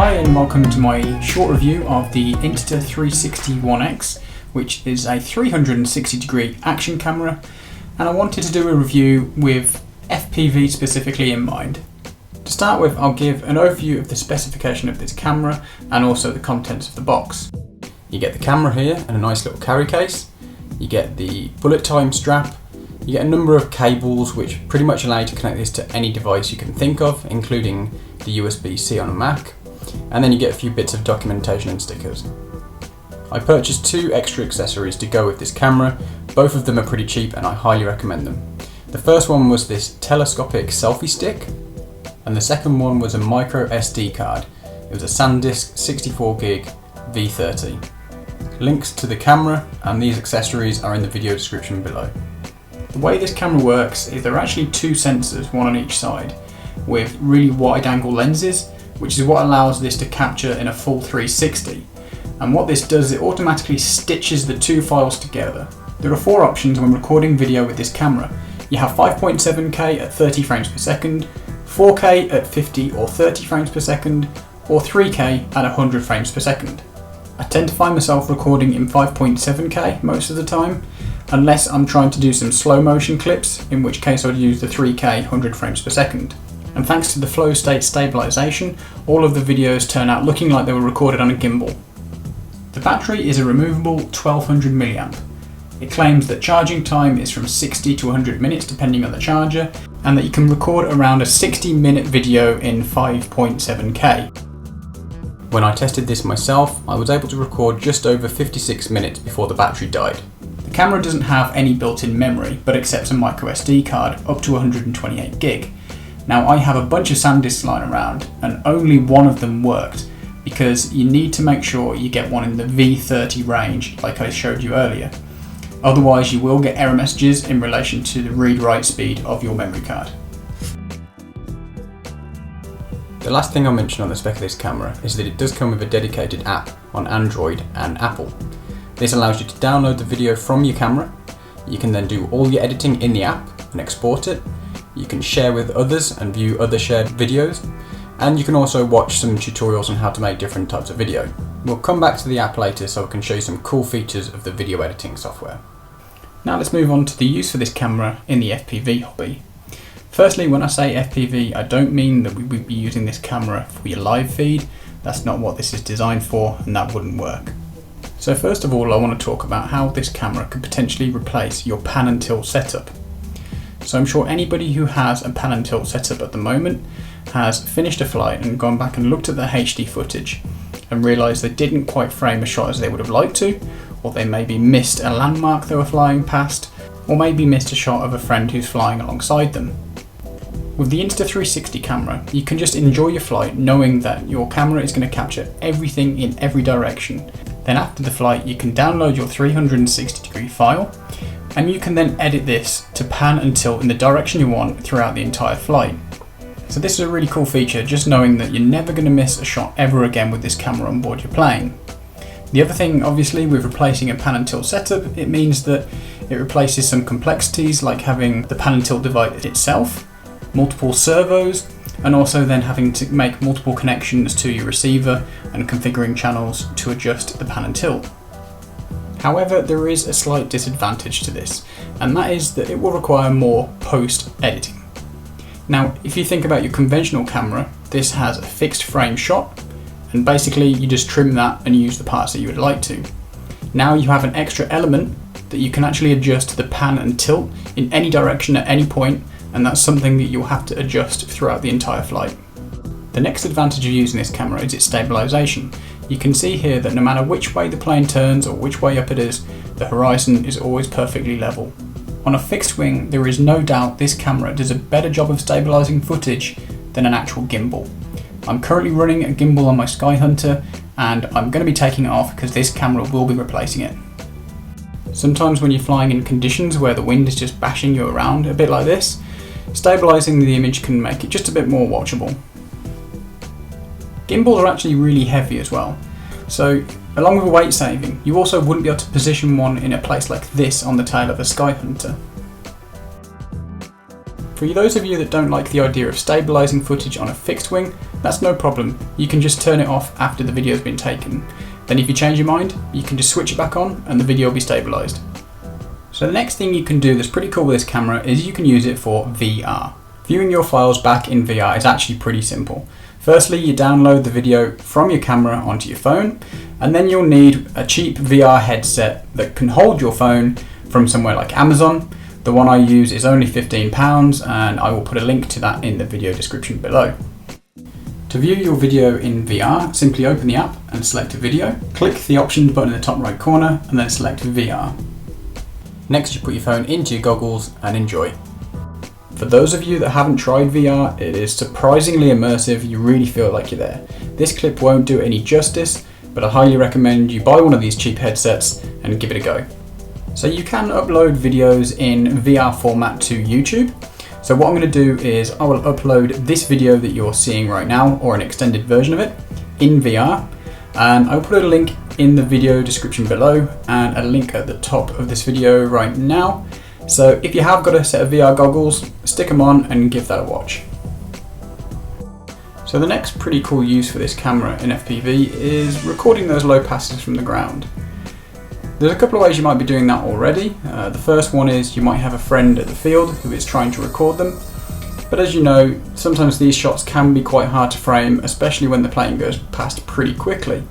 Hi and welcome to my short review of the Insta360 One X, which is a 360 degree action camera, and I wanted to do a review with FPV specifically in mind. To start with, I'll give an overview of the specification of this camera and also the contents of the box. You get the camera here and a nice little carry case, you get the bullet time strap, you get a number of cables which pretty much allow you to connect this to any device you can think of, including the USB-C on a Mac, and then you get a few bits of documentation and stickers. I purchased two extra accessories to go with this camera. Both of them are pretty cheap and I highly recommend them. The first one was this telescopic selfie stick, and the second one was a micro SD card. It was a SanDisk 64GB V30. Links to the camera and these accessories are in the video description below. The way this camera works is there are actually two sensors, one on each side, with really wide angle lenses, which is what allows this to capture in a full 360. And what this does is it automatically stitches the two files together. There are four options when recording video with this camera. You have 5.7K at 30 frames per second, 4K at 50 or 30 frames per second, or 3K at 100 frames per second. I tend to find myself recording in 5.7K most of the time, unless I'm trying to do some slow motion clips, in which case I'd use the 3K 100 frames per second. And thanks to the flow state stabilization, all of the videos turn out looking like they were recorded on a gimbal. The battery is a removable 1200 mAh. It claims that charging time is from 60 to 100 minutes depending on the charger, and that you can record around a 60-minute video in 5.7K. When I tested this myself, I was able to record just over 56 minutes before the battery died. The camera doesn't have any built-in memory, but accepts a micro SD card up to 128GB. Now, I have a bunch of SanDisks lying around and only one of them worked, because you need to make sure you get one in the V30 range like I showed you earlier. Otherwise you will get error messages in relation to the read-write speed of your memory card. The last thing I'll mention on the spec of this camera is that it does come with a dedicated app on Android and Apple. This allows you to download the video from your camera. You can then do all your editing in the app and export it. You can share with others and view other shared videos, and you can also watch some tutorials on how to make different types of video. We'll come back to the app later so I can show you some cool features of the video editing software. Now let's move on to the use for this camera in the FPV hobby. Firstly, when I say FPV, I don't mean that we would be using this camera for your live feed. That's not what this is designed for, and that wouldn't work. So first of all, I want to talk about how this camera could potentially replace your pan and tilt setup. So I'm sure anybody who has a pan and tilt setup at the moment has finished a flight and gone back and looked at their HD footage and realised they didn't quite frame a shot as they would have liked to, or they maybe missed a landmark they were flying past, or maybe missed a shot of a friend who's flying alongside them. With the Insta360 camera, you can just enjoy your flight knowing that your camera is going to capture everything in every direction. Then after the flight, you can download your 360 degree file, and you can then edit this to pan and tilt in the direction you want throughout the entire flight. So this is a really cool feature, just knowing that you're never going to miss a shot ever again with this camera on board your plane. The other thing, obviously, with replacing a pan and tilt setup, it means that it replaces some complexities like having the pan and tilt device itself, multiple servos, and also then having to make multiple connections to your receiver and configuring channels to adjust the pan and tilt. However, there is a slight disadvantage to this, and that is that it will require more post-editing. Now, if you think about your conventional camera, this has a fixed frame shot, and basically you just trim that and use the parts that you would like to. Now you have an extra element that you can actually adjust the pan and tilt in any direction at any point, and that's something that you'll have to adjust throughout the entire flight. The next advantage of using this camera is its stabilization. You can see here that no matter which way the plane turns or which way up it is, the horizon is always perfectly level. On a fixed wing, there is no doubt this camera does a better job of stabilizing footage than an actual gimbal. I'm currently running a gimbal on my Skyhunter, and I'm going to be taking it off because this camera will be replacing it. Sometimes when you're flying in conditions where the wind is just bashing you around a bit like this, stabilizing the image can make it just a bit more watchable. Gimbals are actually really heavy as well, so along with weight saving, you also wouldn't be able to position one in a place like this on the tail of a Skyhunter. For those of you that don't like the idea of stabilising footage on a fixed wing, that's no problem. You can just turn it off after the video has been taken. Then if you change your mind, you can just switch it back on and the video will be stabilised. So the next thing you can do that's pretty cool with this camera is you can use it for VR. Viewing your files back in VR is actually pretty simple. Firstly, you download the video from your camera onto your phone, and then you'll need a cheap VR headset that can hold your phone from somewhere like Amazon. The one I use is only £15, and I will put a link to that in the video description below. To view your video in VR, simply open the app and select a video. Click the options button in the top right corner and then select VR. Next, you put your phone into your goggles and enjoy. For those of you that haven't tried VR, it is surprisingly immersive. You really feel like you're there. This clip won't do it any justice, but I highly recommend you buy one of these cheap headsets and give it a go. So you can upload videos in VR format to YouTube. So what I'm going to do is I will upload this video that you're seeing right now, or an extended version of it, in VR, and I'll put a link in the video description below and a link at the top of this video right now. So if you have got a set of VR goggles, stick them on and give that a watch. So the next pretty cool use for this camera in FPV is recording those low passes from the ground. There's a couple of ways you might be doing that already. The first one is you might have a friend at the field who is trying to record them. But as you know, sometimes these shots can be quite hard to frame, especially when the plane goes past pretty quickly.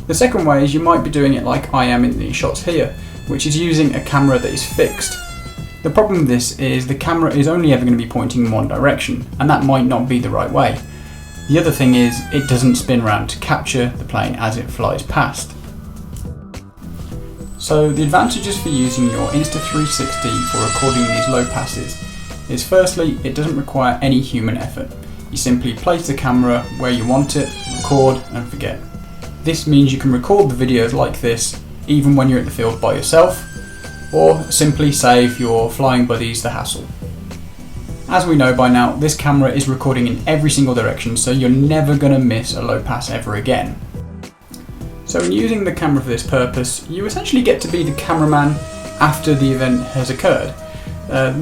The second way is you might be doing it like I am in these shots here, which is using a camera that is fixed. The problem with this is the camera is only ever going to be pointing in one direction, and that might not be the right way. The other thing is it doesn't spin around to capture the plane as it flies past. So the advantages for using your Insta360 for recording these low passes is, firstly, it doesn't require any human effort. You simply place the camera where you want it, record and forget. This means you can record the videos like this even when you're at the field by yourself, or simply save your flying buddies the hassle. As we know by now, this camera is recording in every single direction, so you're never going to miss a low pass ever again. So in using the camera for this purpose, you essentially get to be the cameraman after the event has occurred.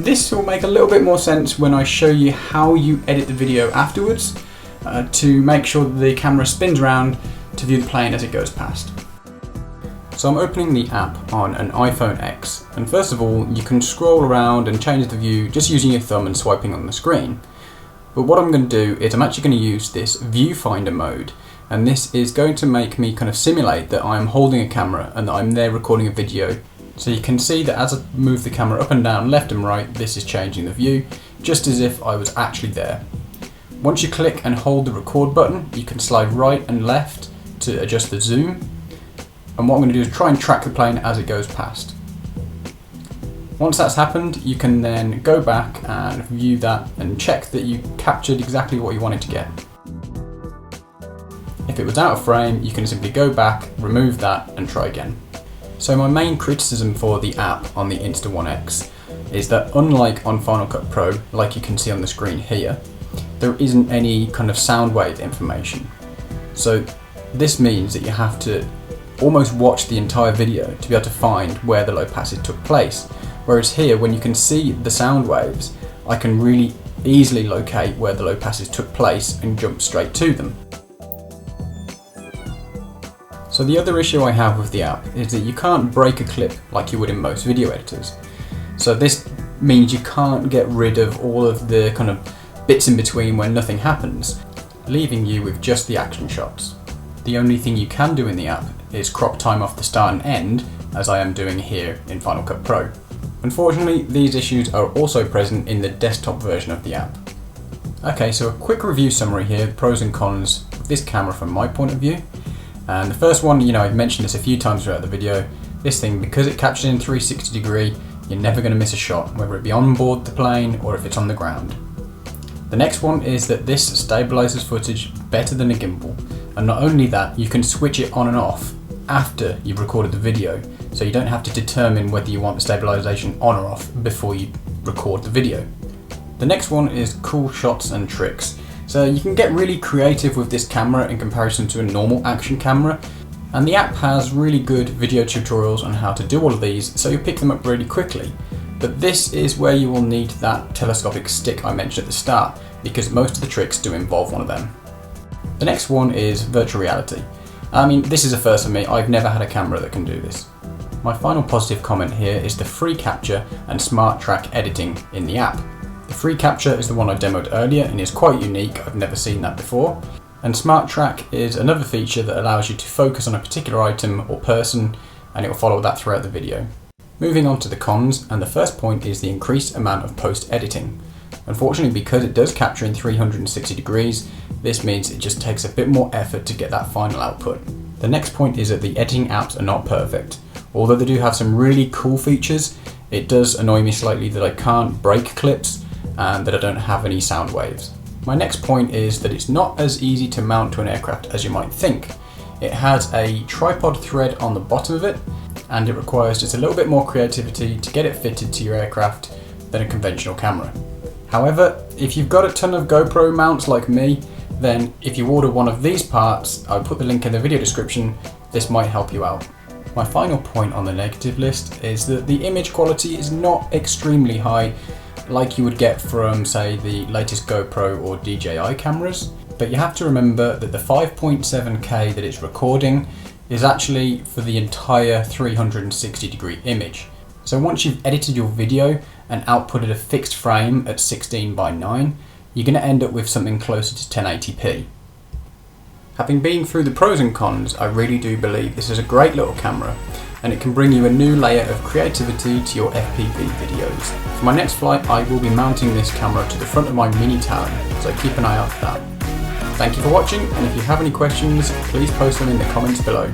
This will make a little bit more sense when I show you how you edit the video afterwards to make sure that the camera spins around to view the plane as it goes past. So I'm opening the app on an iPhone X, and first of all you can scroll around and change the view just using your thumb and swiping on the screen. But what I'm going to do is I'm actually going to use this viewfinder mode, and this is going to make me kind of simulate that I'm holding a camera and that I'm there recording a video. So you can see that as I move the camera up and down, left and right, this is changing the view, just as if I was actually there. Once you click and hold the record button, you can slide right and left to adjust the zoom. And what I'm going to do is try and track the plane as it goes past. Once that's happened, you can then go back and view that and check that you captured exactly what you wanted to get. If it was out of frame, you can simply go back, remove that and try again. So my main criticism for the app on the Insta360 is that unlike on Final Cut Pro, like you can see on the screen here, there isn't any kind of sound wave information. So this means that you have to almost watch the entire video to be able to find where the low passes took place. Whereas here, when you can see the sound waves, I can really easily locate where the low passes took place and jump straight to them. So the other issue I have with the app is that you can't break a clip like you would in most video editors. So this means you can't get rid of all of the kind of bits in between when nothing happens, leaving you with just the action shots. The only thing you can do in the app is crop time off the start and end, as I am doing here in Final Cut Pro. Unfortunately, these issues are also present in the desktop version of the app. Okay, so a quick review summary here, the pros and cons of this camera from my point of view. And the first one, I've mentioned this a few times throughout the video, this thing, because it captures in 360 degree, you're never going to miss a shot, whether it be on board the plane or if it's on the ground. The next one is that this stabilizes footage better than a gimbal, and not only that, you can switch it on and off after you've recorded the video, so you don't have to determine whether you want the stabilization on or off before you record the video. The next one is cool shots and tricks. So you can get really creative with this camera in comparison to a normal action camera, and the app has really good video tutorials on how to do all of these, so you'll pick them up really quickly. But this is where you will need that telescopic stick I mentioned at the start, because most of the tricks do involve one of them. The next one is virtual reality. I mean, this is a first for me. I've never had a camera that can do this. My final positive comment here is the free capture and smart track editing in the app. The free capture is the one I demoed earlier and is quite unique. I've never seen that before. And smart track is another feature that allows you to focus on a particular item or person, and it will follow that throughout the video. Moving on to the cons, and the first point is the increased amount of post-editing. Unfortunately, because it does capture in 360 degrees, this means it just takes a bit more effort to get that final output. The next point is that the editing apps are not perfect. Although they do have some really cool features, it does annoy me slightly that I can't break clips and that I don't have any sound waves. My next point is that it's not as easy to mount to an aircraft as you might think. It has a tripod thread on the bottom of it, and it requires just a little bit more creativity to get it fitted to your aircraft than a conventional camera. However, if you've got a ton of GoPro mounts like me, then if you order one of these parts, I'll put the link in the video description, this might help you out. My final point on the negative list is that the image quality is not extremely high like you would get from, say, the latest GoPro or DJI cameras, but you have to remember that the 5.7K that it's recording is actually for the entire 360 degree image. So once you've edited your video and outputted a fixed frame at 16:9, you're going to end up with something closer to 1080p. Having been through the pros and cons, I really do believe this is a great little camera, and it can bring you a new layer of creativity to your FPV videos. For my next flight, I will be mounting this camera to the front of my mini Talon, so keep an eye out for that. Thank you for watching, and if you have any questions, please post them in the comments below.